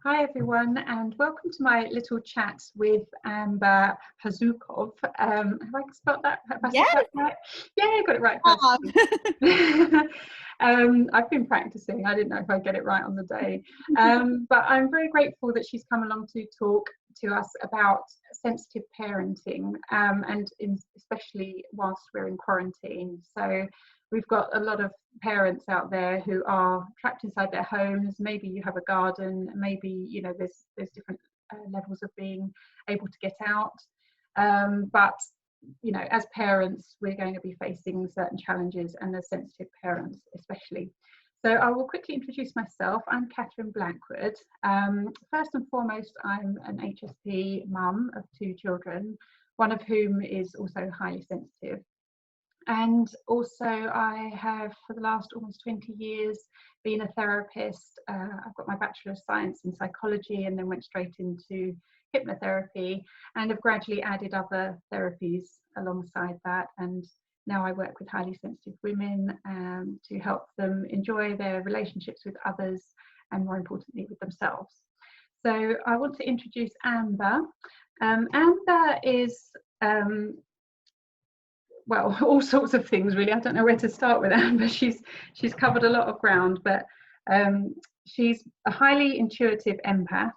Hi everyone, and welcome to my little chat with Amber Chazukow. Have I spelled that? Have I said that right? Yeah, I got it right first. I've been practicing. I didn't know if I'd get it right on the day. But I'm very grateful that she's come along to talk to us about sensitive parenting, especially whilst we're in quarantine. So we've got a lot of parents out there who are trapped inside their homes. Maybe you have a garden, maybe there's different levels of being able to get out, but as parents we're going to be facing certain challenges, and as sensitive parents especially. So I will quickly introduce myself. I'm Catherine Blackwood. First and foremost, I'm an HSP mum of 2 children, one of whom is also highly sensitive. And also I have, for the last almost 20 years, been a therapist. I've got my Bachelor of Science in Psychology and then went straight into hypnotherapy, and have gradually added other therapies alongside that. And now I work with highly sensitive women to help them enjoy their relationships with others, and more importantly with themselves. So I want to introduce Amber. Amber is well, all sorts of things really. I don't know where to start with Amber. She's covered a lot of ground, but she's a highly intuitive empath.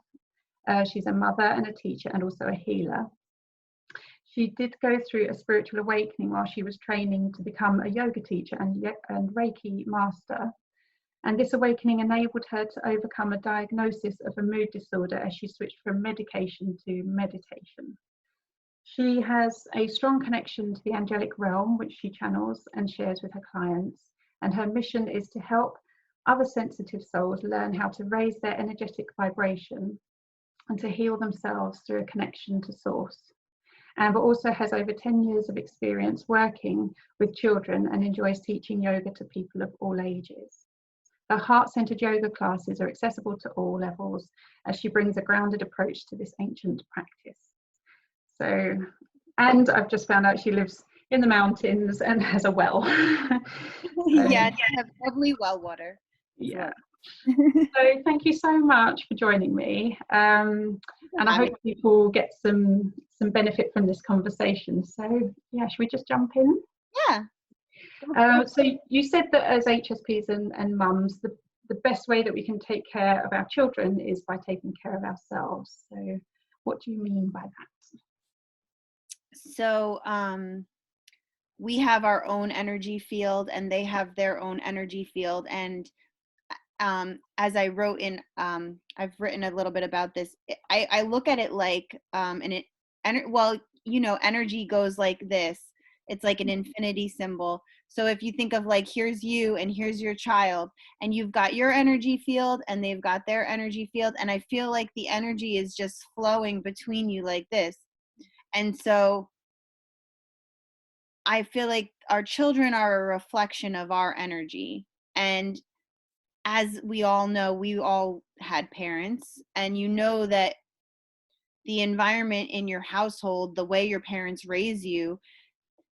She's a mother and a teacher and also a healer. She did go through a spiritual awakening while she was training to become a yoga teacher and Reiki master. And this awakening enabled her to overcome a diagnosis of a mood disorder as she switched from medication to meditation. She has a strong connection to the angelic realm, which she channels and shares with her clients. And her mission is to help other sensitive souls learn how to raise their energetic vibration and to heal themselves through a connection to source. Amber also has over 10 years of experience working with children and enjoys teaching yoga to people of all ages. Her heart-centered yoga classes are accessible to all levels, as she brings a grounded approach to this ancient practice. So, and I've just found out she lives in the mountains and has a well. Yeah, lovely well water. Yeah. So thank you so much for joining me. And I hope people get some benefit from this conversation. So yeah, should we just jump in? Yeah. So you said that as HSPs and mums, the best way that we can take care of our children is by taking care of ourselves. So what do you mean by that? So we have our own energy field and they have their own energy field. And as I wrote in, I've written a little bit about this. I look at it like, energy goes like this. It's like an infinity symbol. So if you think of like, here's you and here's your child, and you've got your energy field and they've got their energy field. And I feel like the energy is just flowing between you like this. And so I feel like our children are a reflection of our energy. And as we all know, we all had parents, and you know that the environment in your household, the way your parents raise you,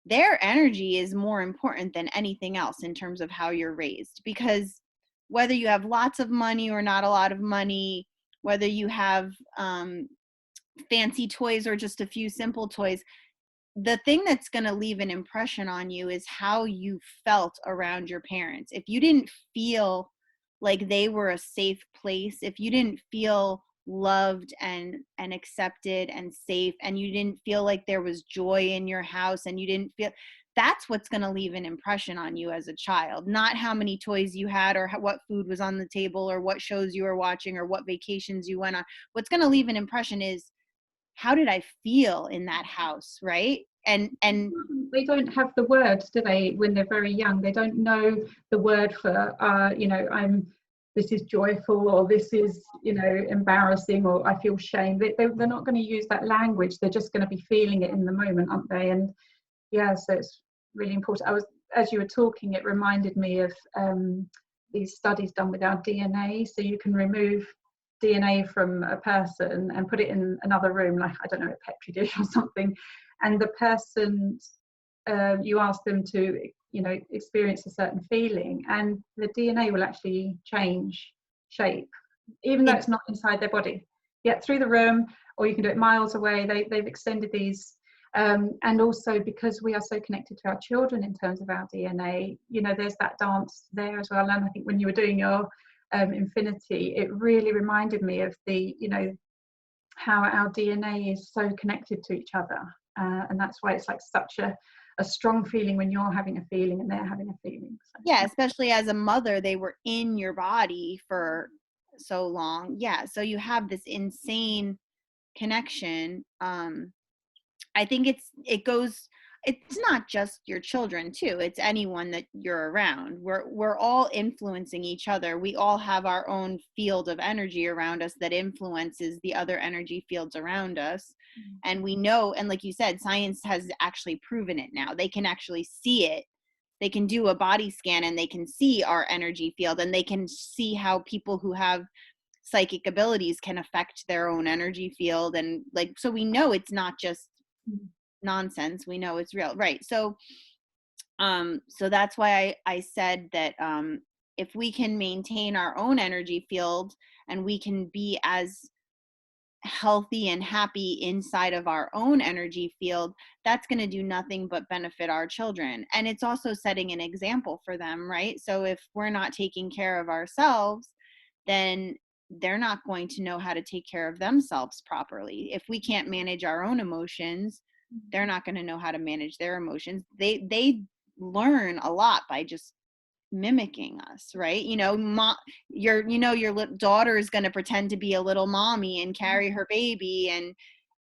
their energy is more important than anything else in terms of how you're raised. Because whether you have lots of money or not a lot of money, whether you have fancy toys or just a few simple toys, the thing that's going to leave an impression on you is how you felt around your parents. If you didn't feel like they were a safe place, if you didn't feel loved and accepted and safe, and you didn't feel like there was joy in your house, and you didn't feel, that's what's going to leave an impression on you as a child. Not how many toys you had, or what food was on the table, or what shows you were watching, or what vacations you went on. What's going to leave an impression is, how did I feel in that house, right? And they don't have the words, do they, when they're very young? They don't know the word for this is joyful, or this is embarrassing, or I feel shame. They're not going to use that language. They're just going to be feeling it in the moment, aren't they? And yeah, so it's really important. As you were talking, it reminded me of these studies done with our DNA. So you can remove DNA from a person and put it in another room, like, I don't know, a Petri dish or something, and the person, you ask them to experience a certain feeling, and the DNA will actually change shape even though it's not inside their body. Yeah, through the room, or you can do it miles away. They've extended these. And also because we are so connected to our children in terms of our DNA, you know, there's that dance there as well. And I think when you were doing your infinity, it really reminded me of the, you know, how our DNA is so connected to each other. And that's why it's like such a strong feeling when you're having a feeling and they're having a feeling. So, yeah, especially as a mother, they were in your body for so long. Yeah, so you have this insane connection. I think it's not just your children too, it's anyone that you're around. We're all influencing each other. We all have our own field of energy around us that influences the other energy fields around us. And we know, and like you said, science has actually proven it now. They can actually see it. They can do a body scan and they can see our energy field, and they can see how people who have psychic abilities can affect their own energy field. And like, so we know it's not just nonsense, we know it's real, right? So so that's why I said that if we can maintain our own energy field and we can be as healthy and happy inside of our own energy field, that's going to do nothing but benefit our children. And it's also setting an example for them, right? So if we're not taking care of ourselves, then they're not going to know how to take care of themselves properly. If we can't manage our own emotions, they're not going to know how to manage their emotions. They learn a lot by just mimicking us, right? You know, your daughter is going to pretend to be a little mommy and carry her baby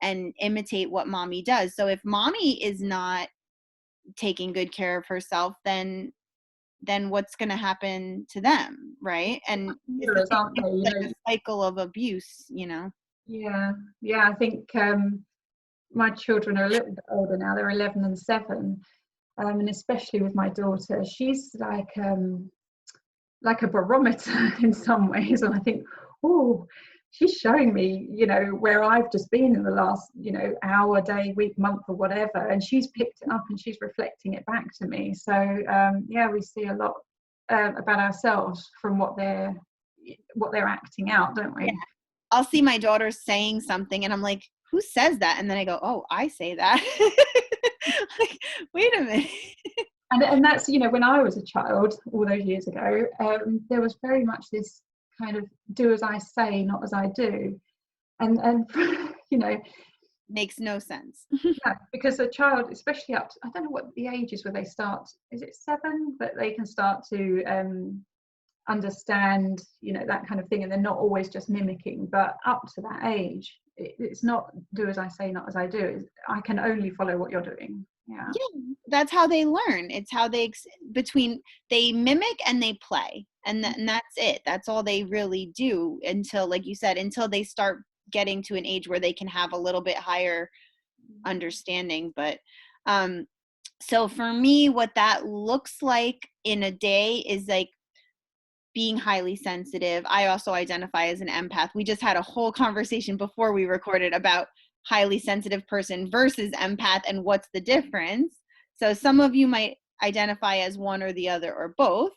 and imitate what mommy does. So if mommy is not taking good care of herself, then what's going to happen to them, right? And mirrors, aren't they? You like know, a cycle of abuse, you know. yeah, I think my children are a little bit older now. They're 11 and 7. And especially with my daughter, she's like a barometer in some ways. And I think, oh, she's showing me, you know, where I've just been in the last, you know, hour, day, week, month, or whatever. And she's picked it up and she's reflecting it back to me. So yeah, we see a lot about ourselves from what they're acting out, don't we? Yeah. I'll see my daughter saying something and I'm like, who says that? And then I go, oh, I say that. Like, wait a minute. And that's, you know, when I was a child all those years ago, there was very much this kind of do as I say, not as I do. And you know, makes no sense. Yeah, because a child, especially up to, I don't know what the age is where they start, is it 7 that they can start to understand, you know, that kind of thing, and they're not always just mimicking. But up to that age, it's not do as I say, not as I do. I can only follow what you're doing. Yeah, that's how they learn. It's how they they mimic and they play, and that's it. That's all they really do until, like you said, until they start getting to an age where they can have a little bit higher understanding. But so for me, what that looks like in a day is like being highly sensitive. I also identify as an empath. We just had a whole conversation before we recorded about highly sensitive person versus empath and what's the difference. So some of you might identify as one or the other or both.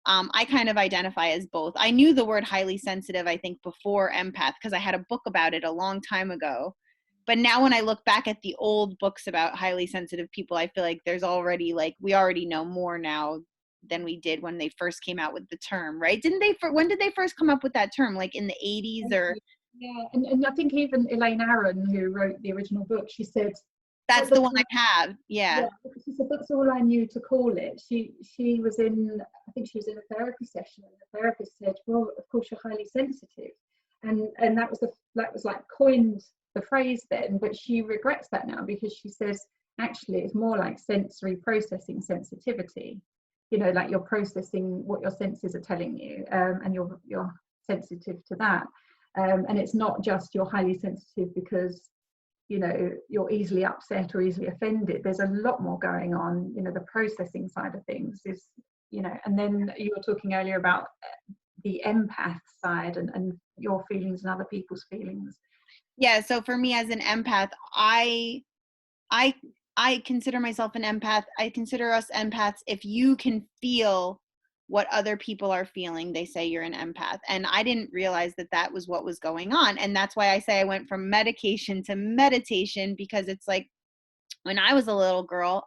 I kind of identify as both. I knew the word highly sensitive, I think, before empath because I had a book about it a long time ago. But now when I look back at the old books about highly sensitive people, I feel like there's already, like, we already know more now than we did when they first came out with the term, right? When did they first come up with that term? Like in the 80s or? Yeah, and I think even Elaine Aron, who wrote the original book, she said that's the one I have. Yeah. She said that's all I knew to call it. She was in, I think she was in a therapy session, and the therapist said, well, of course you're highly sensitive, and that was like coined the phrase then, but she regrets that now because she says actually it's more like sensory processing sensitivity. You know, like you're processing what your senses are telling you, and you're sensitive to that. And it's not just you're highly sensitive because, you know, you're easily upset or easily offended. There's a lot more going on. You know, the processing side of things is, you know, and then you were talking earlier about the empath side and your feelings and other people's feelings. Yeah. So for me as an empath, I consider myself an empath. I consider us empaths if you can feel what other people are feeling, they say you're an empath. And I didn't realize that that was what was going on. And that's why I say I went from medication to meditation, because it's like, when I was a little girl,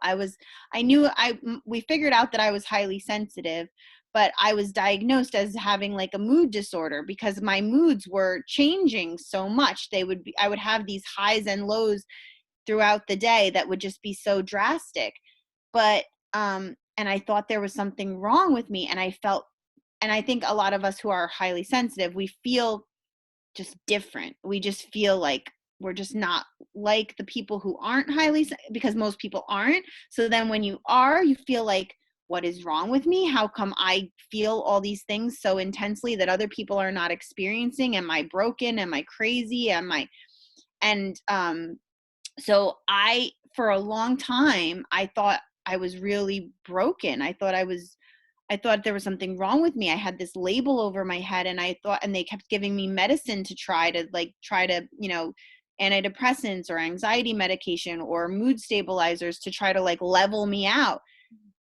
we figured out that I was highly sensitive, but I was diagnosed as having like a mood disorder because my moods were changing so much. I would have these highs and lows throughout the day that would just be so drastic. But, and I thought there was something wrong with me. And I think a lot of us who are highly sensitive, we feel just different. We just feel like we're just not like the people who aren't because most people aren't. So then when you are, you feel like, what is wrong with me? How come I feel all these things so intensely that other people are not experiencing? Am I broken? Am I crazy? So for a long time, I thought I was really broken. I thought there was something wrong with me. I had this label over my head, and they kept giving me medicine to try to, antidepressants or anxiety medication or mood stabilizers to try to like level me out.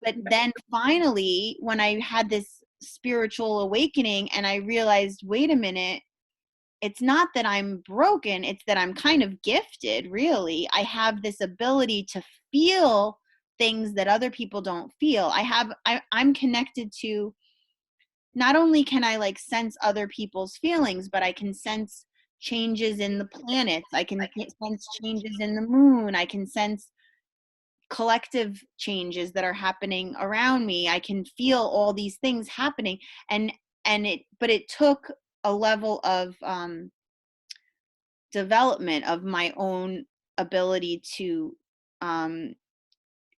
But then finally, when I had this spiritual awakening and I realized, wait a minute, it's not that I'm broken, it's that I'm kind of gifted, really. I have this ability to feel things that other people don't feel. I'm connected to, not only can I like sense other people's feelings, but I can sense changes in the planets. I can sense changes in the moon. I can sense collective changes that are happening around me. I can feel all these things happening. But it took a level of development of my own ability to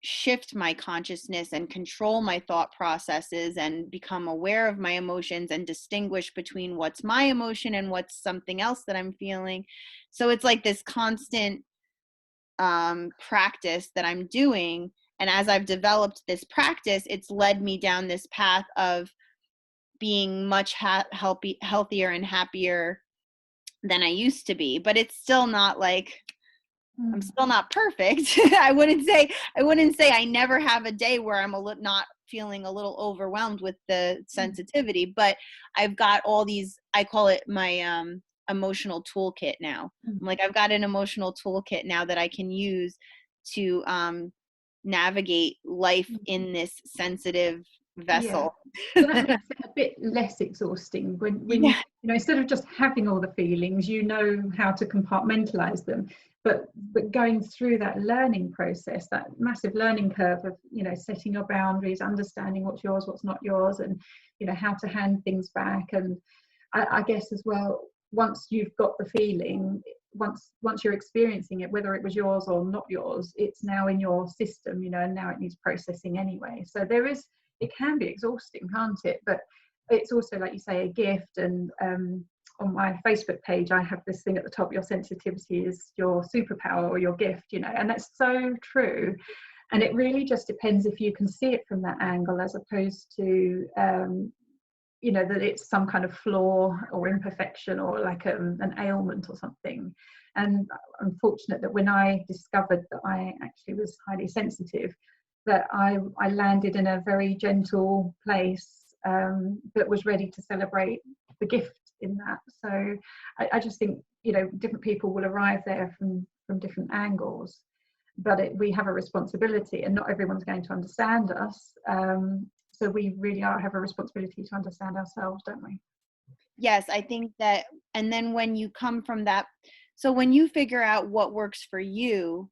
shift my consciousness and control my thought processes and become aware of my emotions and distinguish between what's my emotion and what's something else that I'm feeling. So it's like this constant practice that I'm doing. And as I've developed this practice, it's led me down this path of being much healthier and happier than I used to be. But it's still not like, I'm still not perfect. I wouldn't say I never have a day where I'm not feeling a little overwhelmed with the sensitivity, but I've got all these, I call it my emotional toolkit now. I'm like, I've got an emotional toolkit now that I can use to navigate life in this sensitive vessel. Yeah. So that makes it a bit less exhausting when you know, instead of just having all the feelings, you know how to compartmentalize them. But going through that learning process, that massive learning curve of, you know, setting your boundaries, understanding what's yours, what's not yours, and, you know, how to hand things back. And I guess as well, once you've got the feeling, once you're experiencing it, whether it was yours or not yours, it's now in your system, you know, and now it needs processing anyway. So it can be exhausting, can't it? But it's also, like you say, a gift. And on my Facebook page, I have this thing at the top: your sensitivity is your superpower or your gift, you know, and that's so true. And it really just depends if you can see it from that angle, as opposed to you know, that it's some kind of flaw or imperfection or like an ailment or something. And I'm fortunate that when I discovered that I actually was highly sensitive, that I landed in a very gentle place that was ready to celebrate the gift in that. So I just think, you know, different people will arrive there from different angles, but we have a responsibility, and not everyone's going to understand us. So we really have a responsibility to understand ourselves, don't we? Yes, I think that. And then when you come from that, so when you figure out what works for you,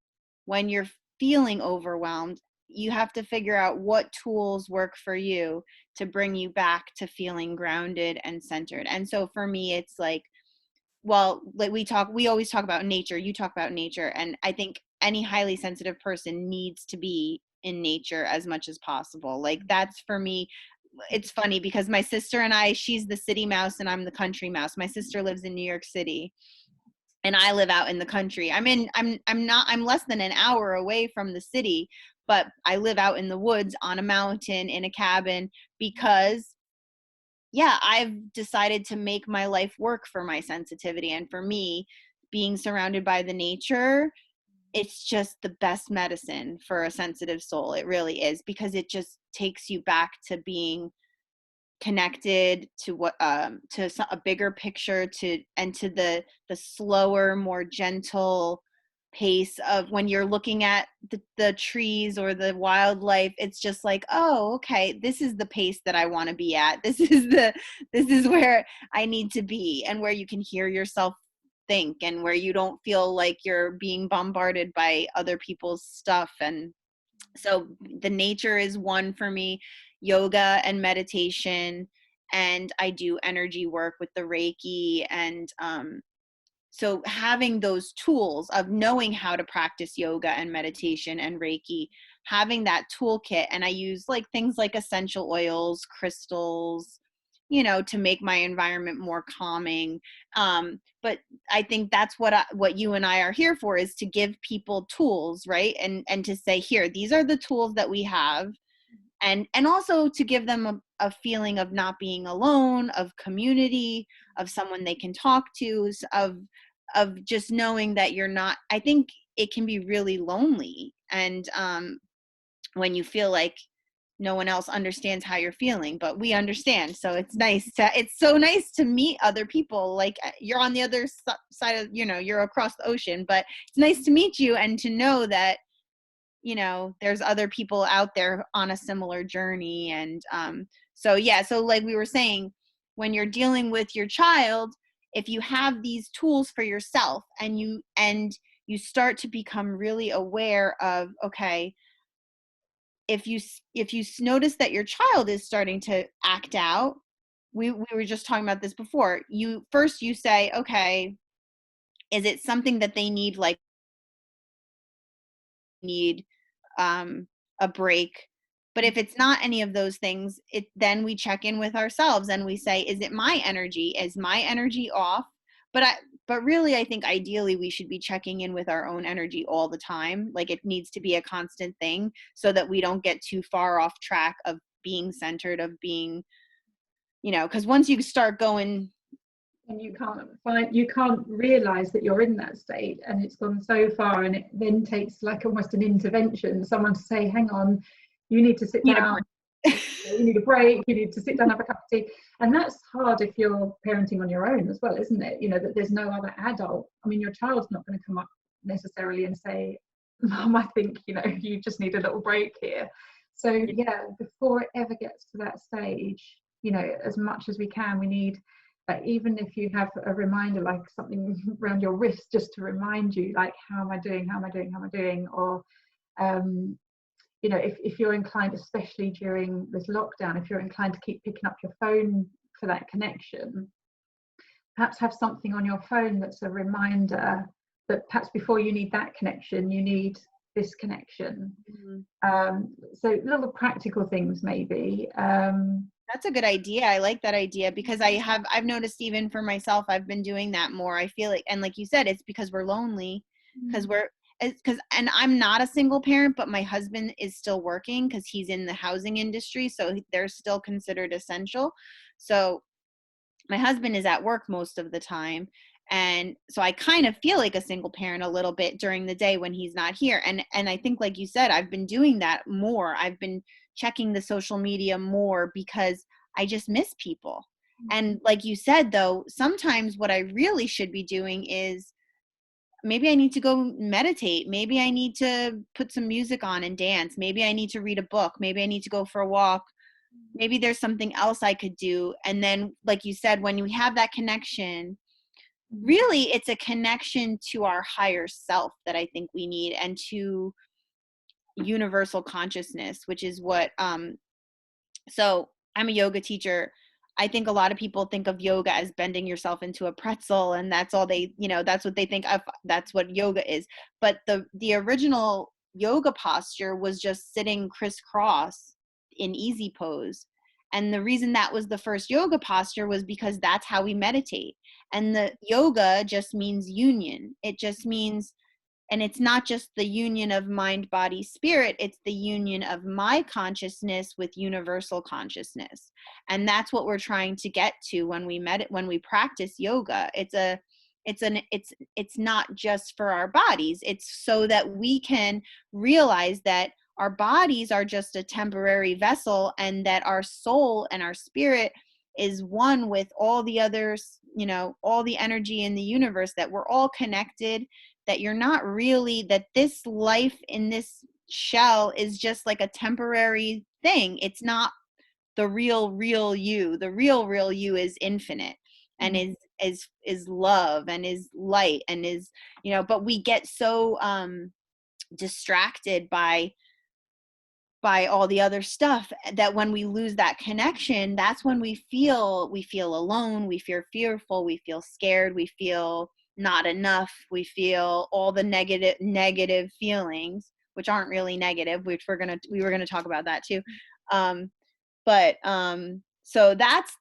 when you're feeling overwhelmed, you have to figure out what tools work for you to bring you back to feeling grounded and centered. And so for me, it's like, well, like we always talk about nature. You talk about nature. And I think any highly sensitive person needs to be in nature as much as possible. Like, that's for me. It's funny because my sister and I, she's the city mouse and I'm the country mouse. My sister lives in New York City and I live out in the country. I'm less than an hour away from the city, but I live out in the woods on a mountain in a cabin because I've decided to make my life work for my sensitivity. And for me, being surrounded by the nature, it's just the best medicine for a sensitive soul. It really is, because it just takes you back to being connected to what to a bigger picture, and to the slower, more gentle pace of when you're looking at the trees or the wildlife. It's just like, oh, okay, this is the pace that I want to be at. This is where I need to be, and where you can hear yourself think, and where you don't feel like you're being bombarded by other people's stuff. And so the nature is one for me, yoga and meditation, and I do energy work with the Reiki. And so having those tools of knowing how to practice yoga and meditation and Reiki, having that toolkit, and I use like things like essential oils, crystals, to make my environment more calming. But I think that's what you and I are here for, is to give people tools, right? And to say, here, these are the tools that we have. And also to give them a feeling of not being alone, of community, of someone they can talk to, of just knowing that you're not. I think it can be really lonely, and when you feel like no one else understands how you're feeling, but we understand. So it's so nice to meet other people. Like, you're on the other side of, you're across the ocean, but it's nice to meet you and to know that, there's other people out there on a similar journey. And so like we were saying, when you're dealing with your child, if you have these tools for yourself, and you start to become really aware of, okay, if you notice that your child is starting to act out, we were just talking about this before, you say, okay, is it something that they need, like need a break? But if it's not any of those things, then we check in with ourselves and we say, is it my energy? Is my energy off? But really, I think ideally we should be checking in with our own energy all the time. Like, it needs to be a constant thing, so that we don't get too far off track of being centered, of being, because once you start going, and you can't realize that you're in that state, and it's gone so far, and it then takes like almost an intervention, someone to say, hang on, you need to sit down, you need a break, you need to sit down, have a cup of tea. And that's hard if you're parenting on your own as well, isn't it? That there's no other adult. I mean, your child's not going to come up necessarily and say, Mom, I think you just need a little break here. So yeah, before it ever gets to that stage, as much as we can, we need, even if you have a reminder, like something around your wrist, just to remind you, like, how am I doing? Or if you're inclined, especially during this lockdown, if you're inclined to keep picking up your phone for that connection, perhaps have something on your phone that's a reminder that perhaps before you need that connection, you need this connection. Mm-hmm. So little practical things, maybe. That's a good idea. I like that idea, because I've noticed, even for myself, I've been doing that more. I feel like, and like you said, it's because we're lonely, because and I'm not a single parent, but my husband is still working because he's in the housing industry. So they're still considered essential. So my husband is at work most of the time. And so I kind of feel like a single parent a little bit during the day when he's not here. And I think, like you said, I've been doing that more. I've been checking the social media more because I just miss people. And like you said, though, sometimes what I really should be doing is, maybe I need to go meditate. Maybe I need to put some music on and dance. Maybe I need to read a book. Maybe I need to go for a walk. Maybe there's something else I could do. And then, like you said, when we have that connection, really it's a connection to our higher self that I think we need, and to universal consciousness, which is what, so I'm a yoga teacher. I think a lot of people think of yoga as bending yourself into a pretzel, and that's all they, that's what they think of, that's what yoga is. But the original yoga posture was just sitting crisscross in easy pose. And the reason that was the first yoga posture was because that's how we meditate. And the yoga just means union. It just means, and it's not just the union of mind, body, spirit. It's the union of my consciousness with universal consciousness. And that's what we're trying to get to when we practice yoga. It's not just for our bodies. It's so that we can realize that our bodies are just a temporary vessel, and that our soul and our spirit is one with all the others, you know, all the energy in the universe, that we're all connected, that you're not really, that this life in this shell is just like a temporary thing. It's not the real you. The real you is infinite, and is love, and is light, and is, you know, but we get so distracted by all the other stuff, that when we lose that connection, that's when we feel alone, we feel fearful, we feel scared, we feel not enough, we feel all the negative feelings, which aren't really negative, which we were gonna talk about that too. But so that's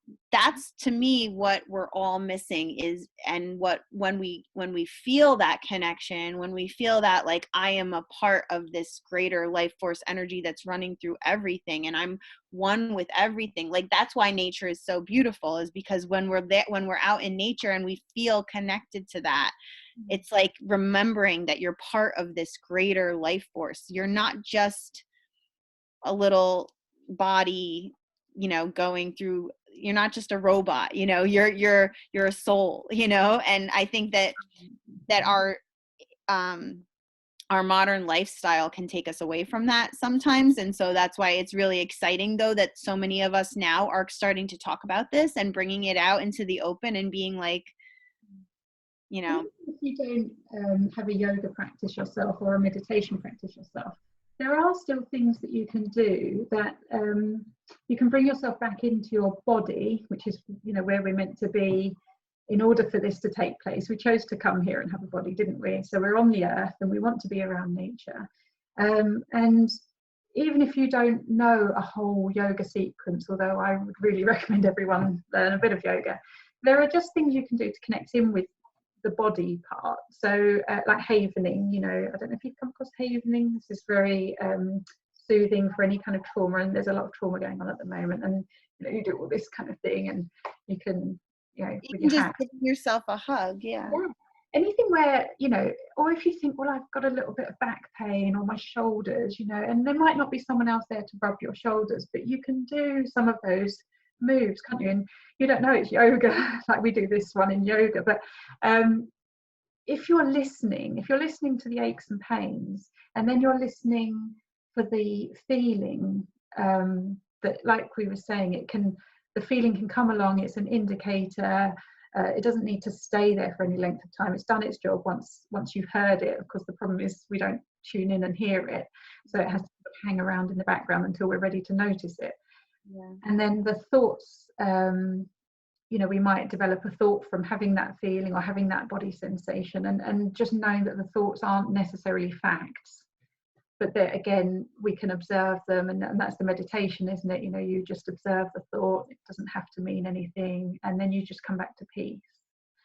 to me what we're all missing is, and what, when we feel that connection, when we feel that, like, I am a part of this greater life force energy that's running through everything, and I'm one with everything. Like, that's why nature is so beautiful, is because when we're there, when we're out in nature and we feel connected to that, it's like remembering that you're part of this greater life force. You're not just a little body, you know, going through, you're not just a robot, you know, you're a soul, you know. And I think that our modern lifestyle can take us away from that sometimes. And so that's why it's really exciting, though, that so many of us now are starting to talk about this and bringing it out into the open, and being like, you know. If you don't have a yoga practice yourself or a meditation practice yourself, there are still things that you can do that you can bring yourself back into your body, which is, you know, where we're meant to be in order for this to take place. We chose to come here and have a body, didn't we? So we're on the earth and we want to be around nature. And even if you don't know a whole yoga sequence, although I would really recommend everyone learn a bit of yoga, there are just things you can do to connect in with the body part. So like havening, you know, I don't know if you've come across havening. This is very soothing for any kind of trauma, and there's a lot of trauma going on at the moment, and you know, you do all this kind of thing, and you can, you know, You can just give yourself a hug. Yeah. Anything where, you know, or if you think, well, I've got a little bit of back pain or my shoulders, you know, and there might not be someone else there to rub your shoulders, but you can do some of those moves, can't you? And you don't know it's yoga, like we do this one in yoga, but if you're listening to the aches and pains, and then you're listening for the feeling, that, like we were saying, the feeling can come along, it's an indicator. It doesn't need to stay there for any length of time. It's done its job once you've heard it. Of course, the problem is we don't tune in and hear it, so it has to hang around in the background until we're ready to notice it. Yeah. And then the thoughts, you know, we might develop a thought from having that feeling or having that body sensation, and just knowing that the thoughts aren't necessarily facts, but that, again, we can observe them, and that's the meditation, isn't it? You know, you just observe the thought, it doesn't have to mean anything, and then you just come back to peace.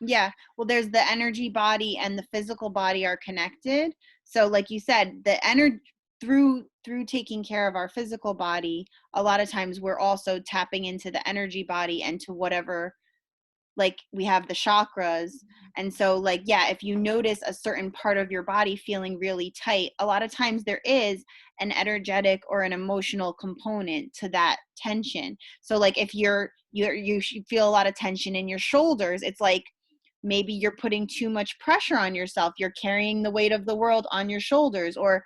Yeah, well, there's the energy body and the physical body are connected. So like you said, the energy through taking care of our physical body, a lot of times we're also tapping into the energy body and to whatever, like, we have the chakras. And so, like, yeah, if you notice a certain part of your body feeling really tight, a lot of times there is an energetic or an emotional component to that tension. So like if you feel a lot of tension in your shoulders, it's like maybe you're putting too much pressure on yourself, you're carrying the weight of the world on your shoulders. Or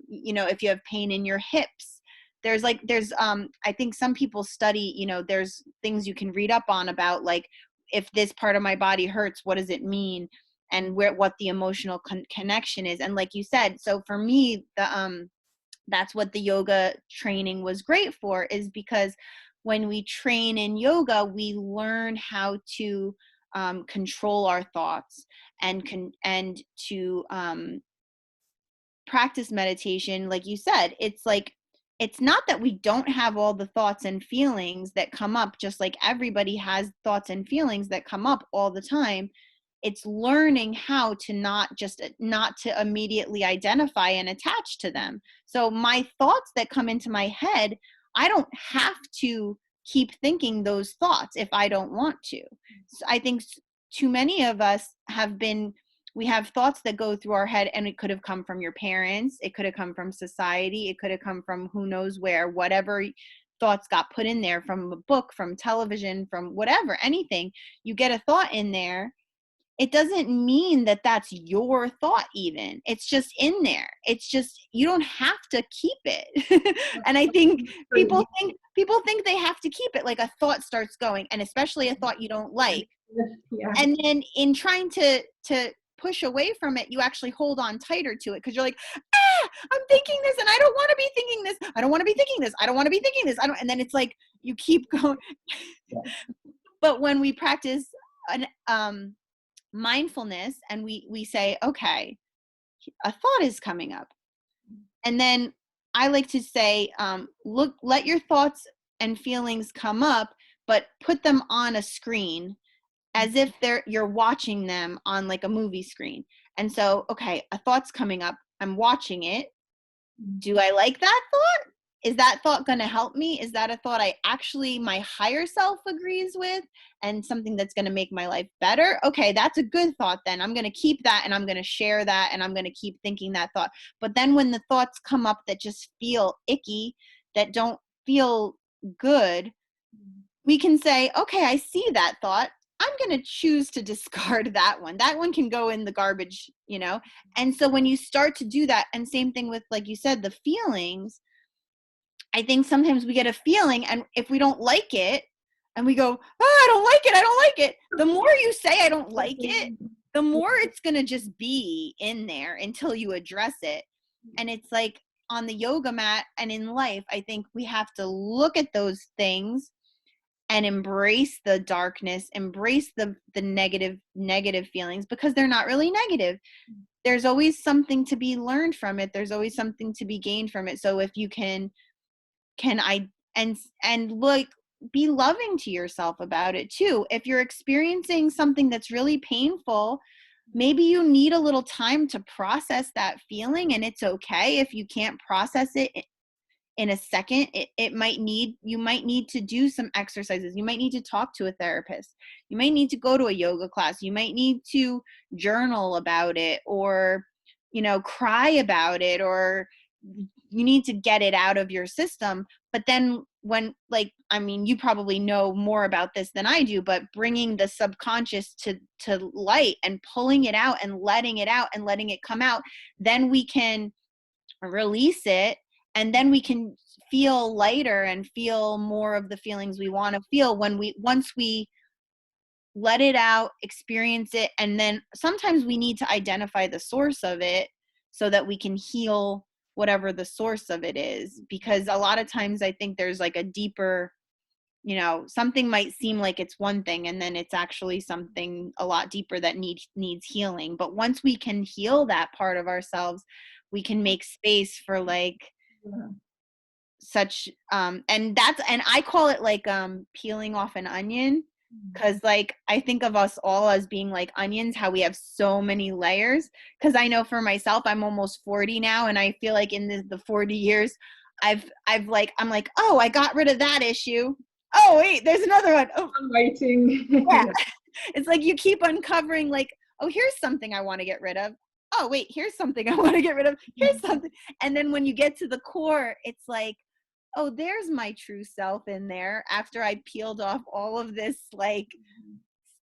you know, if you have pain in your hips, there's I think some people study, you know, there's things you can read up on about, like, if this part of my body hurts, what does it mean, and what the emotional connection is. And like you said, so for me, that's what the yoga training was great for, is because when we train in yoga, we learn how to control our thoughts and to practice meditation. Like you said, it's like, it's not that we don't have all the thoughts and feelings that come up, just like everybody has thoughts and feelings that come up all the time. It's learning how to not to immediately identify and attach to them. So my thoughts that come into my head, I don't have to keep thinking those thoughts if I don't want to. So I think too many of us have been we have thoughts that go through our head, and it could have come from your parents. It could have come from society. It could have come from who knows where, whatever thoughts got put in there, from a book, from television, from whatever, anything. You get a thought in there. It doesn't mean that that's your thought even. It's just in there. It's just, you don't have to keep it. And I think people think they have to keep it. Like a thought starts going, and especially a thought you don't like. Yeah. And then in trying to push away from it, you actually hold on tighter to it, because you're like, I'm thinking this and I don't want to be thinking this. I don't want to be thinking this. I don't want to be thinking this. And then it's like you keep going. But when we practice an mindfulness, and we say, okay, a thought is coming up, and then I like to say, look, let your thoughts and feelings come up, but put them on a screen, as if you're watching them on like a movie screen. And so, okay, a thought's coming up, I'm watching it. Do I like that thought? Is that thought going to help me? Is that a thought my higher self agrees with, and something that's going to make my life better? Okay, that's a good thought then. I'm going to keep that, and I'm going to share that, and I'm going to keep thinking that thought. But then when the thoughts come up that just feel icky, that don't feel good, we can say, okay, I see that thought. I'm going to choose to discard that one. That one can go in the garbage, And so when you start to do that, and same thing with, like you said, the feelings, I think sometimes we get a feeling, and if we don't like it, and we go, I don't like it. The more you say, I don't like it, the more it's going to just be in there until you address it. And it's like on the yoga mat and in life, I think we have to look at those things and embrace the darkness, embrace the negative feelings, because they're not really negative. There's always something to be learned from it. There's always something to be gained from it. So if you can like be loving to yourself about it too. If you're experiencing something that's really painful, maybe you need a little time to process that feeling, and it's okay if you can't process it in a second. You might need to do some exercises. You might need to talk to a therapist. You might need to go to a yoga class. You might need to journal about it, or, cry about it, or you need to get it out of your system. But then you probably know more about this than I do, but bringing the subconscious to light and pulling it out and letting it out and letting it come out, then we can release it. And then we can feel lighter and feel more of the feelings we want to feel once we let it out, experience it. And then sometimes we need to identify the source of it so that we can heal whatever the source of it is. Because a lot of times I think there's like a deeper, something might seem like it's one thing, and then it's actually something a lot deeper that needs healing. But once we can heal that part of ourselves, we can make space for such and I call it like peeling off an onion, because like I think of us all as being like onions, how we have so many layers. Because I know for myself, I'm almost 40 now, and I feel like in the 40 years I'm like, oh, I got rid of that issue. Oh wait, there's another one. Oh, I'm waiting. Yeah. It's like you keep uncovering, like, oh, here's something I want to get rid of. Oh wait, here's something I want to get rid of. Here's something. And then when you get to the core, it's like, oh, there's my true self in there after I peeled off all of this like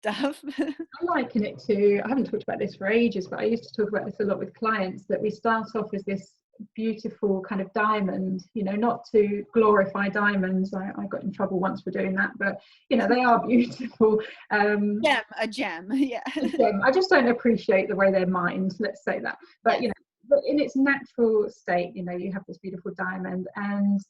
stuff. I'm liking it too. I haven't talked about this for ages, but I used to talk about this a lot with clients, that we start off as this beautiful kind of diamond, not to glorify diamonds. I got in trouble once for doing that, but they are beautiful. A gem. Yeah. A gem. I just don't appreciate the way they're mined, let's say that. But Yes. But in its natural state, you have this beautiful diamond, and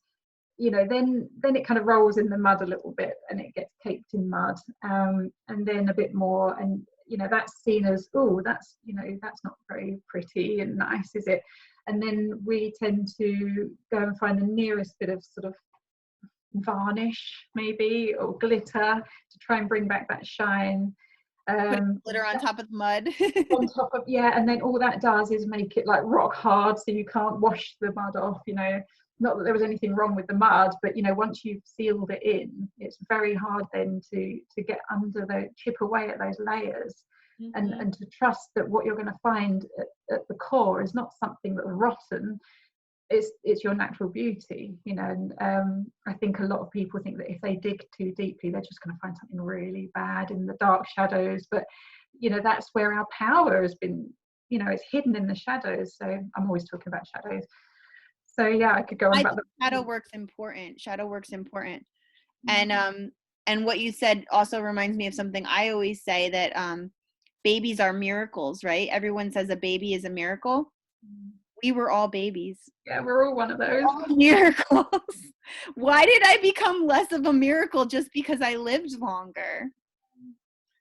then it kind of rolls in the mud a little bit, and it gets caked in mud, and then a bit more, and that's seen as, oh, that's that's not very pretty and nice, is it? And then we tend to go and find the nearest bit of sort of varnish, maybe, or glitter, to try and bring back that shine. Glitter on top of the mud. On top of, and then all that does is make it like rock hard, so you can't wash the mud off. Not that there was anything wrong with the mud, but once you've sealed it in, it's very hard then to get under chip away at those layers. and to trust that what you're going to find at the core is not something that's rotten. It's your natural beauty, you know. And I think a lot of people think that if they dig too deeply, they're just going to find something really bad in the dark shadows. But you know, that's where our power has been, you know, it's hidden in the shadows. So I'm always talking about shadows. So yeah, I could go on about the shadow work's important. And what you said also reminds me of something I always say, that babies are miracles, right? Everyone says a baby is a miracle. We were all babies. Yeah, we're all one of those. All miracles. Why did I become less of a miracle just because I lived longer?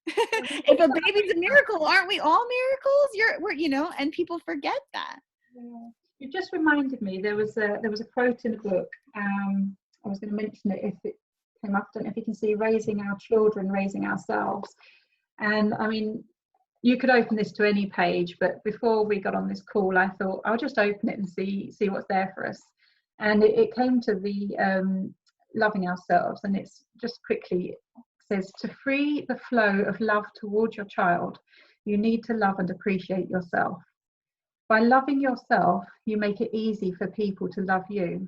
If a baby's a miracle, aren't we all miracles? We're, you know, and people forget that. Yeah. You just reminded me, there was a quote in a book. I was going to mention it if it came up. I don't know if you can see, raising our children, raising ourselves. And I mean, you could open this to any page, but before we got on this call, I thought I'll just open it and see what's there for us. And it came to the loving ourselves, and it's just quickly says, to free the flow of love towards your child, you need to love and appreciate yourself. By loving yourself, you make it easy for people to love you,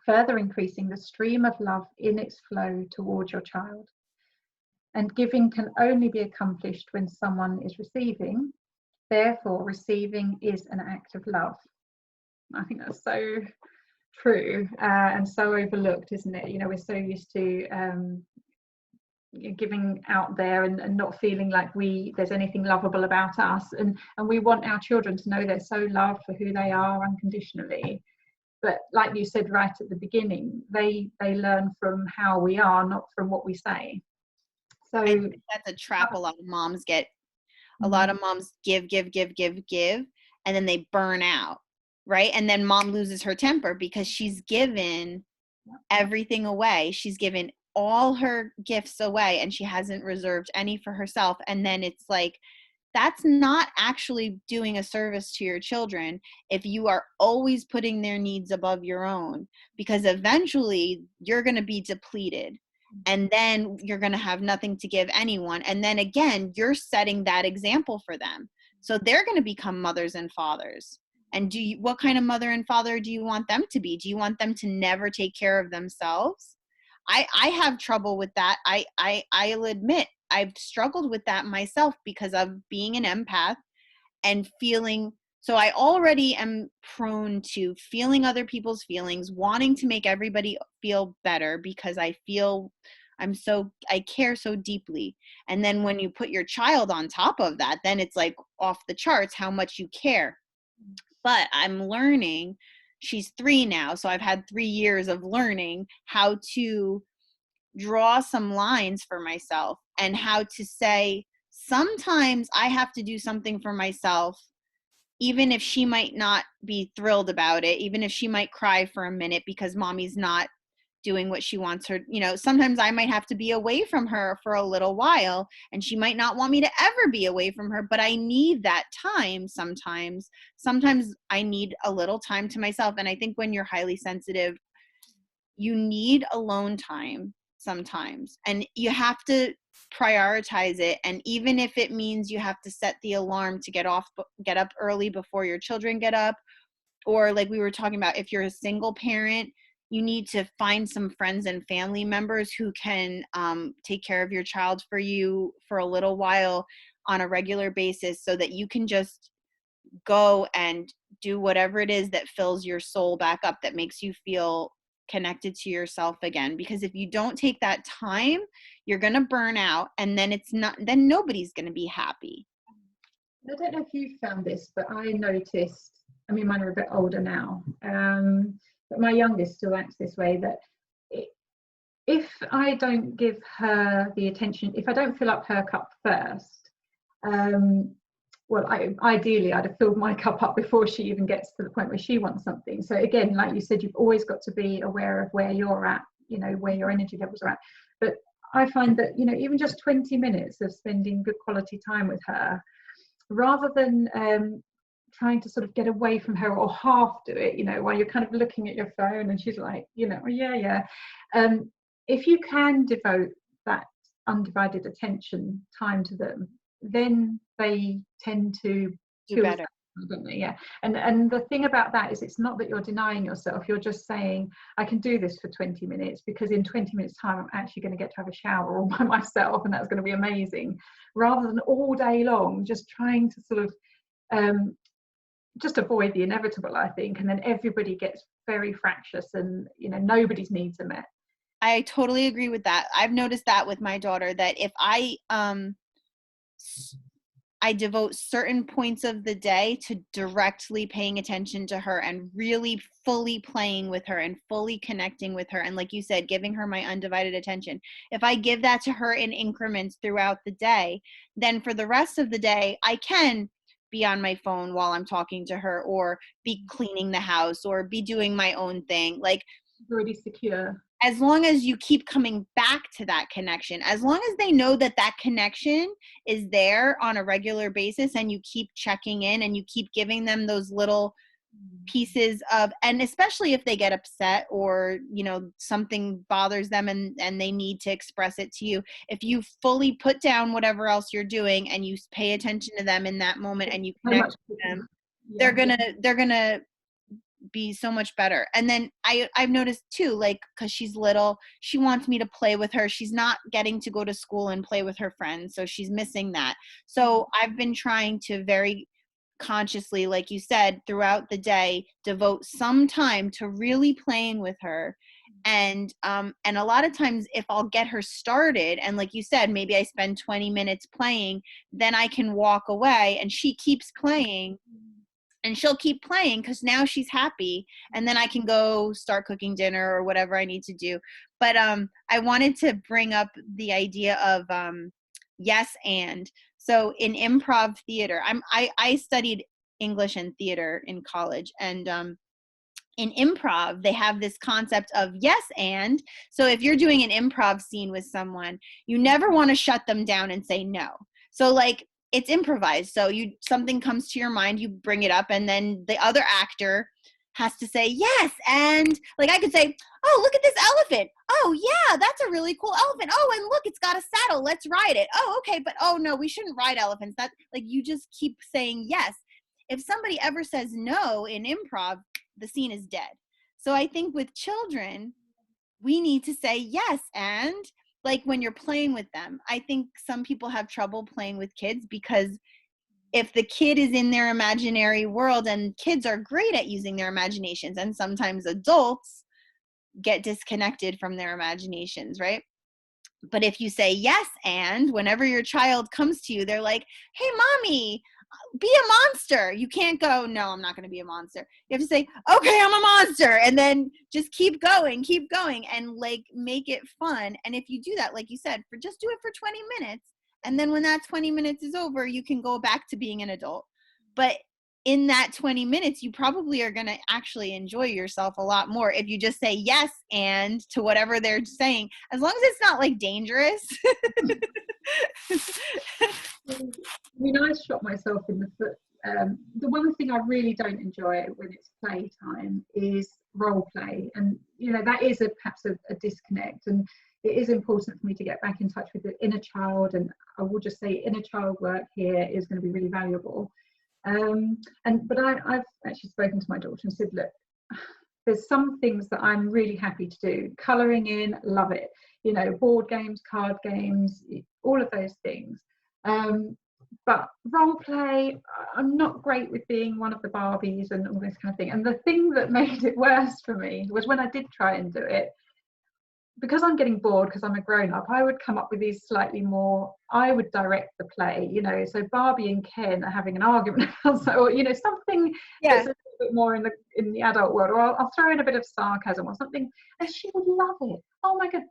further increasing the stream of love in its flow towards your child. And giving can only be accomplished when someone is receiving. Therefore, receiving is an act of love. I think that's so true, and so overlooked, isn't it? You know, we're so used to giving out there and not feeling like there's anything lovable about us, and we want our children to know they're so loved for who they are unconditionally. But like you said right at the beginning, they learn from how we are, not from what we say. So I think that's a trap a lot of moms get. A lot of moms give, and then they burn out, right? And then mom loses her temper because she's given everything away. She's given all her gifts away and she hasn't reserved any for herself. And then it's like, that's not actually doing a service to your children if you are always putting their needs above your own, because eventually you're going to be depleted. And then you're going to have nothing to give anyone. And then again, you're setting that example for them. So they're going to become mothers and fathers. And what kind of mother and father do you want them to be? Do you want them to never take care of themselves? I have trouble with that. I'll admit I've struggled with that myself because of being an empath and feeling. So I already am prone to feeling other people's feelings, wanting to make everybody feel better because I feel I care so deeply. And then when you put your child on top of that, then it's like off the charts how much you care. But I'm learning, she's 3 now, so I've had 3 years of learning how to draw some lines for myself and how to say, sometimes I have to do something for myself, even if she might not be thrilled about it, even if she might cry for a minute because mommy's not doing what she wants her, you know, sometimes I might have to be away from her for a little while and she might not want me to ever be away from her, but I need that time sometimes. Sometimes I need a little time to myself. And I think when you're highly sensitive, you need alone time sometimes, and you have to prioritize it. And even if it means you have to set the alarm to get up early before your children get up, or like we were talking about, if you're a single parent, you need to find some friends and family members who can take care of your child for you for a little while on a regular basis, so that you can just go and do whatever it is that fills your soul back up, that makes you feel connected to yourself again. Because if you don't take that time, you're going to burn out, and then then nobody's going to be happy. I don't know if you found this, but I noticed, I mean, mine are a bit older now, but my youngest still acts this way, that if I don't give her the attention, if I don't fill up her cup first, well, ideally I'd have filled my cup up before she even gets to the point where she wants something. So again, like you said, you've always got to be aware of where you're at, you know, where your energy levels are at. But I find that, you know, even just 20 minutes of spending good quality time with her, rather than trying to sort of get away from her or half do it, you know, while you're kind of looking at your phone and she's like, you know, yeah. If you can devote that undivided attention time to them, then they tend to do better. Don't they? Yeah. And the thing about that is, it's not that you're denying yourself, you're just saying, I can do this for 20 minutes because in 20 minutes time I'm actually going to get to have a shower all by myself, and that's going to be amazing, rather than all day long just trying to sort of just avoid the inevitable, I think, and then everybody gets very fractious, and nobody's needs are met. I totally agree with that. I've noticed that with my daughter, that if I devote certain points of the day to directly paying attention to her and really fully playing with her and fully connecting with her, and like you said, giving her my undivided attention. If I give that to her in increments throughout the day, then for the rest of the day, I can be on my phone while I'm talking to her, or be cleaning the house, or be doing my own thing. Like, already secure. As long as you keep coming back to that connection, as long as they know that that connection is there on a regular basis, and you keep checking in and you keep giving them those little pieces of, and especially if they get upset or something bothers them and they need to express it to you, if you fully put down whatever else you're doing and you pay attention to them in that moment and you connect with them, they're gonna be so much better. And then I've noticed too, like, because she's little, she wants me to play with her. She's not getting to go to school and play with her friends, so she's missing that. So I've been trying to very consciously, like you said, throughout the day, devote some time to really playing with her. And a lot of times, if I'll get her started, and like you said, maybe I spend 20 minutes playing, then I can walk away and she keeps playing. And she'll keep playing because now she's happy, and then I can go start cooking dinner or whatever I need to do. But I wanted to bring up the idea of yes and. So in improv theater, I studied English and theater in college, and in improv, they have this concept of yes and. So if you're doing an improv scene with someone, you never want to shut them down and say no. So like, it's improvised. So something comes to your mind, you bring it up, and then the other actor has to say yes. And like, I could say, oh, look at this elephant. Oh yeah, that's a really cool elephant. Oh, and look, it's got a saddle. Let's ride it. Oh, okay. But oh no, we shouldn't ride elephants. That, like, you just keep saying yes. If somebody ever says no in improv, the scene is dead. So I think with children, we need to say yes. And like, when you're playing with them, I think some people have trouble playing with kids because if the kid is in their imaginary world, and kids are great at using their imaginations, and sometimes adults get disconnected from their imaginations, right? But if you say yes, and whenever your child comes to you, they're like, hey, mommy, be a monster. You can't go, no, I'm not going to be a monster. You have to say, okay, I'm a monster. And then just keep going, and like, make it fun. And if you do that, like you said, just do it for 20 minutes. And then when that 20 minutes is over, you can go back to being an adult. But in that 20 minutes, you probably are going to actually enjoy yourself a lot more if you just say yes and to whatever they're saying, as long as it's not like dangerous. I mean, I shot myself in the foot. The one thing I really don't enjoy when it's playtime is role play, and that is perhaps a disconnect, and it is important for me to get back in touch with the inner child, and I will just say inner child work here is going to be really valuable. But I've actually spoken to my daughter and said, look, there's some things that I'm really happy to do. Colouring in, love it. Board games, card games, all of those things. But role play, I'm not great with being one of the Barbies and all this kind of thing. And the thing that made it worse for me was when I did try and do it, because I'm getting bored, because I'm a grown-up, I would come up with these slightly more, I would direct the play, so Barbie and Ken are having an argument or something that's a little bit more in the adult world, or I'll throw in a bit of sarcasm or something, and she would love it. Oh my god.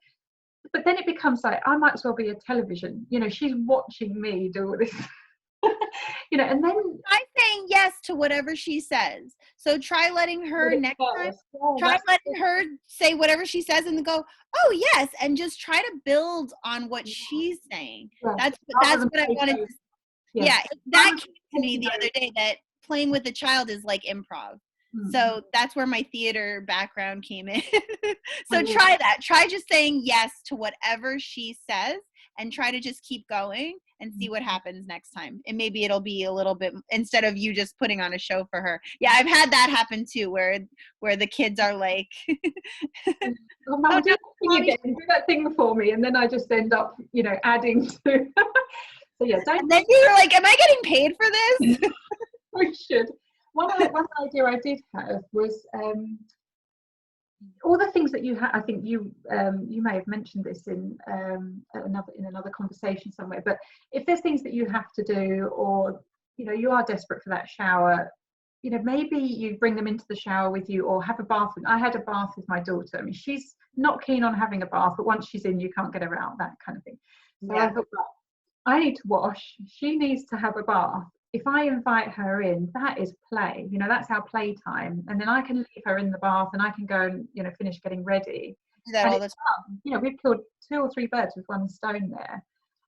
But then it becomes like, I might as well be a television, she's watching me do all this. And then try saying yes to whatever she says. So try letting her next time, try letting her say whatever she says and then go, oh yes, and just try to build on what she's saying. That's what I wanted to. Yeah, that came to me the other day, that playing with a child is like improv. So that's where my theater background came in. So try that. Try just saying yes to whatever she says, and try to just keep going and see what happens next time. And maybe it'll be a little bit, instead of you just putting on a show for her. Yeah, I've had that happen too, where the kids are like, oh, Mama, do that thing again, do that thing for me, and then I just end up, adding to. So yeah, don't. And then you're like, am I getting paid for this? We should. One idea I did have was all the things that you had. I think you may have mentioned this in another conversation somewhere. But if there's things that you have to do, or you are desperate for that shower, maybe you bring them into the shower with you, or have a bath. I had a bath with my daughter. I mean, she's not keen on having a bath, but once she's in, you can't get her out. That kind of thing. So I thought, well, I need to wash. She needs to have a bath. If I invite her in, that is play. That's our playtime. And then I can leave her in the bath, and I can go and finish getting ready. Do that all the time. We've killed 2 or 3 birds with one stone there.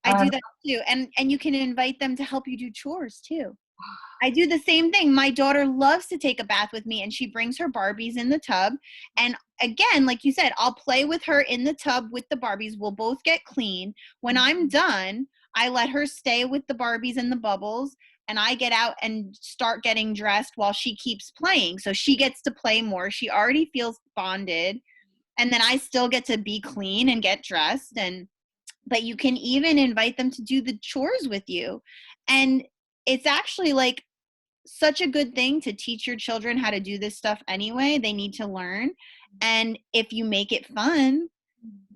I do that too, and you can invite them to help you do chores too. I do the same thing. My daughter loves to take a bath with me, and she brings her Barbies in the tub. And again, like you said, I'll play with her in the tub with the Barbies. We'll both get clean. When I'm done, I let her stay with the Barbies and the bubbles, and I get out and start getting dressed while she keeps playing. So she gets to play more. She already feels bonded. And then I still get to be clean and get dressed. But you can even invite them to do the chores with you. And it's actually like such a good thing to teach your children how to do this stuff anyway. They need to learn. And if you make it fun,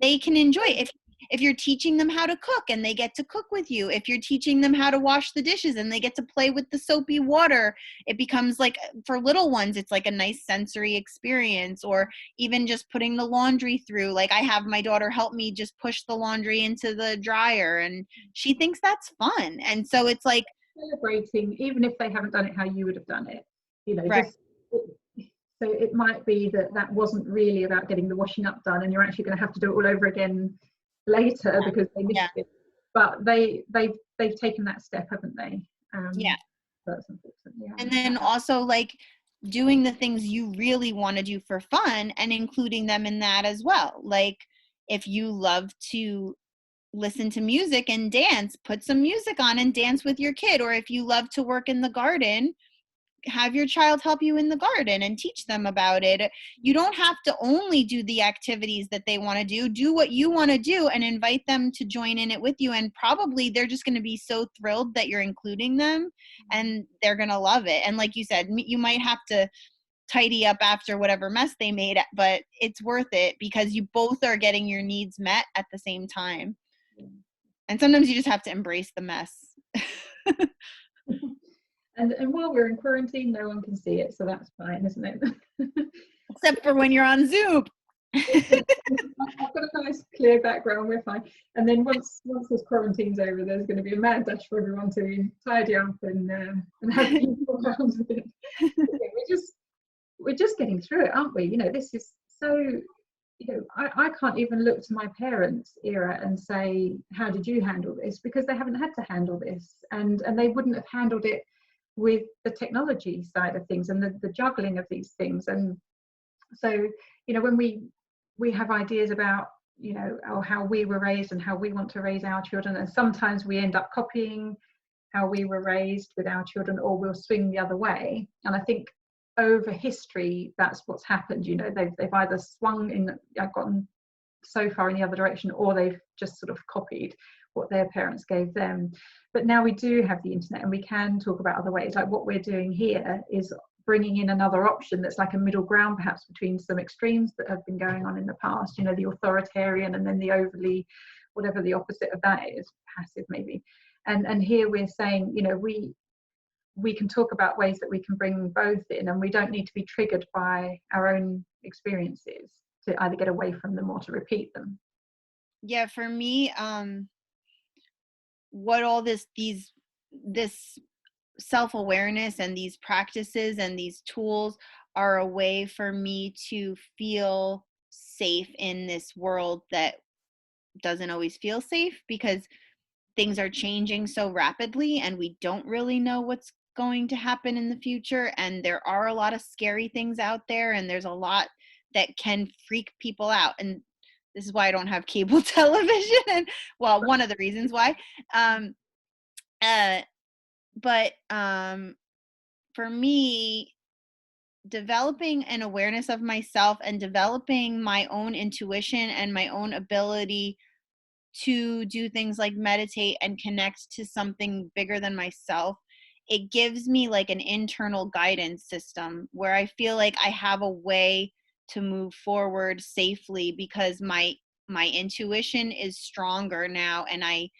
they can enjoy it. If you're teaching them how to cook and they get to cook with you, if you're teaching them how to wash the dishes and they get to play with the soapy water, it becomes like, for little ones, it's like a nice sensory experience. Or even just putting the laundry through. Like, I have my daughter help me just push the laundry into the dryer, and she thinks that's fun. And so it's like celebrating, even if they haven't done it how you would have done it, right. So it might be that wasn't really about getting the washing up done, and you're actually going to have to do it all over again later because they missed it. But they've taken that step, haven't they? That's important. Yeah. And then also, like, doing the things you really want to do for fun and including them in that as well. Like, if you love to listen to music and dance, put some music on and dance with your kid. Or if you love to work in the garden, have your child help you in the garden and teach them about it. You don't have to only do the activities that they want to do. Do what you want to do and invite them to join in it with you. And probably they're just going to be so thrilled that you're including them, and they're going to love it. And like you said, you might have to tidy up after whatever mess they made, but it's worth it because you both are getting your needs met at the same time. And sometimes you just have to embrace the mess. And while we're in quarantine, no one can see it, so that's fine, isn't it? Except for when you're on Zoom. I've got a nice clear background, we're fine. And then once this quarantine's over, there's going to be a mad dash for everyone to tidy up and have people around it. We're just getting through it, aren't we? This is so. I can't even look to my parents' era and say, how did you handle this? Because they haven't had to handle this, and they wouldn't have handled it with the technology side of things and the juggling of these things. And so when we have ideas about or how we were raised and how we want to raise our children, and sometimes we end up copying how we were raised with our children, or we'll swing the other way. And I think over history that's what's happened. They've either gotten so far in the other direction, or they've just sort of copied what their parents gave them. But now we do have the internet, and we can talk about other ways. Like what we're doing here is bringing in another option that's like a middle ground, perhaps between some extremes that have been going on in the past, the authoritarian and then the overly, whatever the opposite of that is, passive maybe. And here we're saying, we can talk about ways that we can bring both in, and we don't need to be triggered by our own experiences to either get away from them or to repeat them. Yeah, for me, what all this self-awareness and these practices and these tools are a way for me to feel safe in this world that doesn't always feel safe, because things are changing so rapidly and we don't really know what's going to happen in the future, and there are a lot of scary things out there, and there's a lot that can freak people out. And This is why I don't have cable television. And well, one of the reasons why. But for me, developing an awareness of myself and developing my own intuition and my own ability to do things like meditate and connect to something bigger than myself, it gives me like an internal guidance system where I feel like I have a way to move forward safely because my intuition is stronger now, and I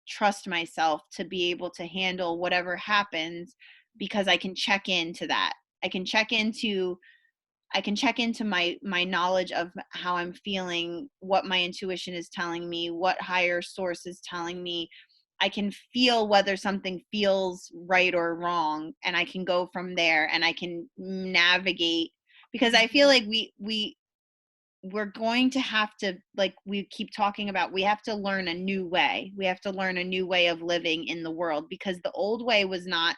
trust myself to be able to handle whatever happens because I can check into that. I can check into my knowledge of how I'm feeling, what my intuition is telling me, what higher source is telling me. I can feel whether something feels right or wrong, and I can go from there, and I can navigate, because I feel like we're going to have to, like we keep talking about, we have to learn a new way. We have to learn a new way of living in the world because the old way was not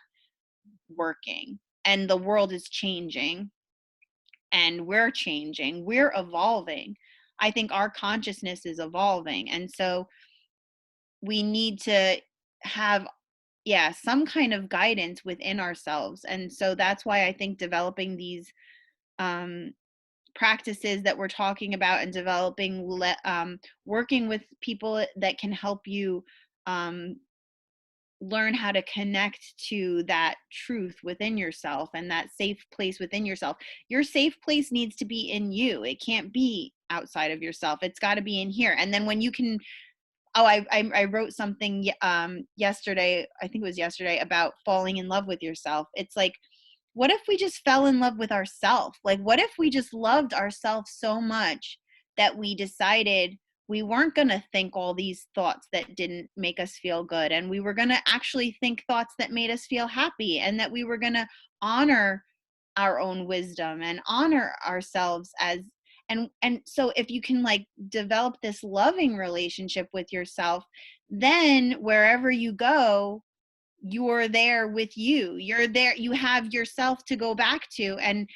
working, and the world is changing. And we're changing, we're evolving. I think our consciousness is evolving. And so we need to have, some kind of guidance within ourselves. And so that's why I think developing these practices that we're talking about and developing, working with people that can help you learn how to connect to that truth within yourself and that safe place within yourself. Your safe place needs to be in you. It can't be outside of yourself. It's got to be in here. And then when you can, I wrote something yesterday, I think it was yesterday, about falling in love with yourself. It's like, what if we just fell in love with ourselves? Like, what if we just loved ourselves so much that we decided we weren't going to think all these thoughts that didn't make us feel good, and we were going to actually think thoughts that made us feel happy, and that we were going to honor our own wisdom and honor ourselves as, and so if you can like develop this loving relationship with yourself, then wherever you go, you're there with you're there, you have yourself to go back to. And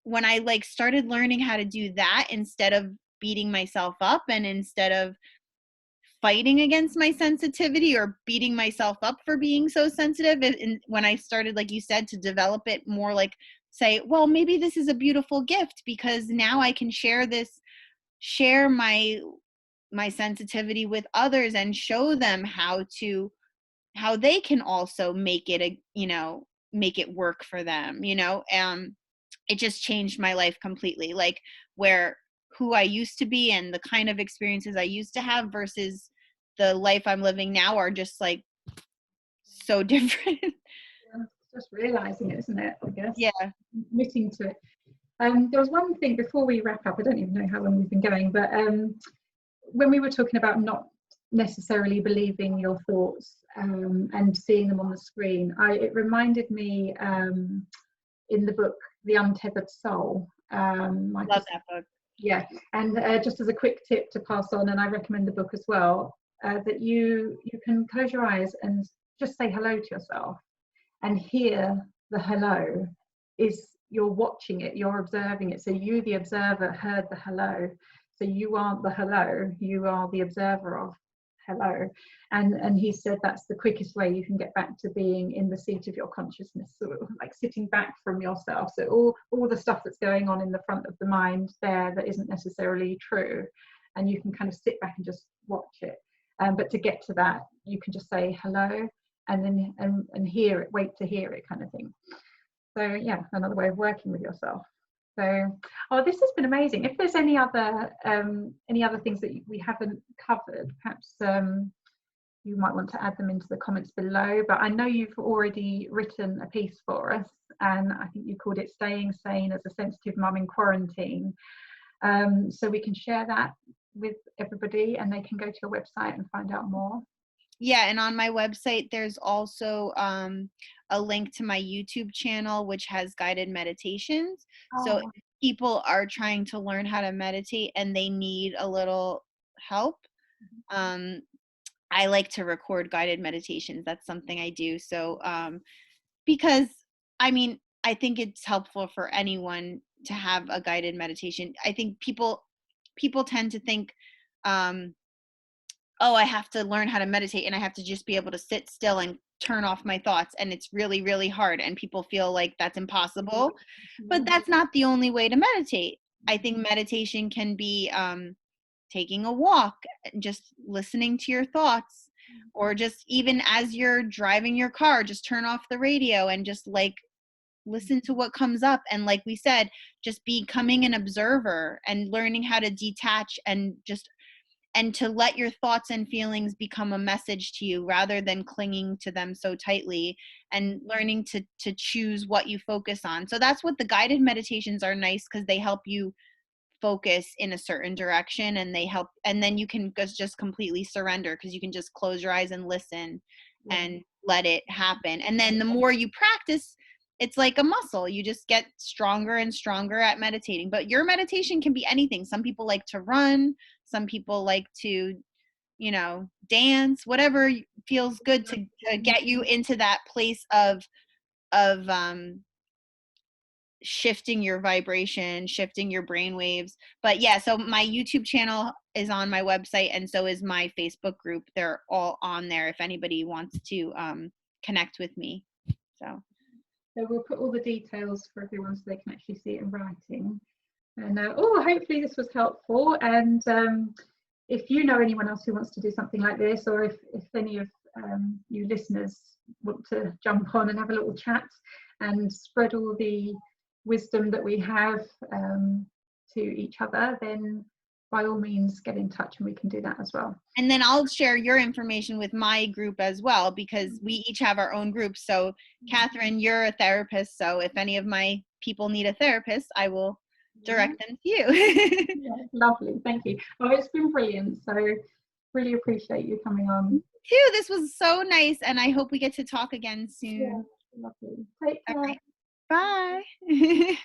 when I like started learning how to do that, instead of beating myself up and instead of fighting against my sensitivity or beating myself up for being so sensitive, and when I started, like you said, to develop it more, like say, well, maybe this is a beautiful gift because now I can share my sensitivity with others and show them how they can also make it make it work for them. It just changed my life completely, like where who I used to be and the kind of experiences I used to have versus the life I'm living now are just like so different. Yeah, just realizing it, isn't it? I guess. Yeah. Committing to it. There was one thing before we wrap up. I don't even know how long we've been going, but when we were talking about not necessarily believing your thoughts and seeing them on the screen, it reminded me in the book The Untethered Soul. Love that book. Yeah, and just as a quick tip to pass on, and I recommend the book as well, that you can close your eyes and just say hello to yourself, and hear the hello. You're watching it, you're observing it. So you, the observer, heard the hello. So you aren't the hello, you are the observer of hello. And he said that's the quickest way you can get back to being in the seat of your consciousness, sort of like sitting back from yourself. So all the stuff that's going on in the front of the mind there that isn't necessarily true, and you can kind of sit back and just watch it. But to get to that, you can just say hello, and then and hear it, wait to hear it, kind of thing. So yeah, another way of working with yourself. So, this has been amazing. If there's any other things that we haven't covered, perhaps you might want to add them into the comments below. But I know you've already written a piece for us, and I think you called it "Staying Sane as a Sensitive Mum in Quarantine." So we can share that with everybody, and they can go to your website and find out more. Yeah, and on my website, there's also a link to my YouTube channel, which has guided meditations. So if people are trying to learn how to meditate and they need a little help, I like to record guided meditations. That's something I do. So because, I mean, I think it's helpful for anyone to have a guided meditation. I think people people tend to think, oh, I have to learn how to meditate and I have to just be able to sit still and turn off my thoughts, and it's really, really hard, and people feel like that's impossible. But that's not the only way to meditate. I think meditation can be taking a walk, just listening to your thoughts, or just even as you're driving your car, just turn off the radio and just like listen to what comes up. And like we said, just becoming an observer and learning how to detach and to let your thoughts and feelings become a message to you rather than clinging to them so tightly, and learning to choose what you focus on. So that's what the guided meditations are nice, because they help you focus in a certain direction, and they help, and then you can just completely surrender, because you can just close your eyes and listen and let it happen. And then the more you practice, it's like a muscle. You just get stronger and stronger at meditating. But your meditation can be anything. Some people like to run, some people like to, dance, whatever feels good to get you into that place of shifting your vibration, shifting your brain waves. But yeah, so my YouTube channel is on my website, and so is my Facebook group. They're all on there if anybody wants to connect with me. So we'll put all the details for everyone so they can actually see it in writing. And hopefully this was helpful. And if you know anyone else who wants to do something like this, or if any of you listeners want to jump on and have a little chat and spread all the wisdom that we have to each other, then by all means get in touch and we can do that as well. And then I'll share your information with my group as well, because we each have our own groups. So Catherine, you're a therapist, so if any of my people need a therapist, I will direct them to you. Yeah, lovely, thank you. Oh, it's been brilliant, so really appreciate you coming on too. This was so nice, and I hope we get to talk again soon. Yeah, lovely. Take care. Right. Bye.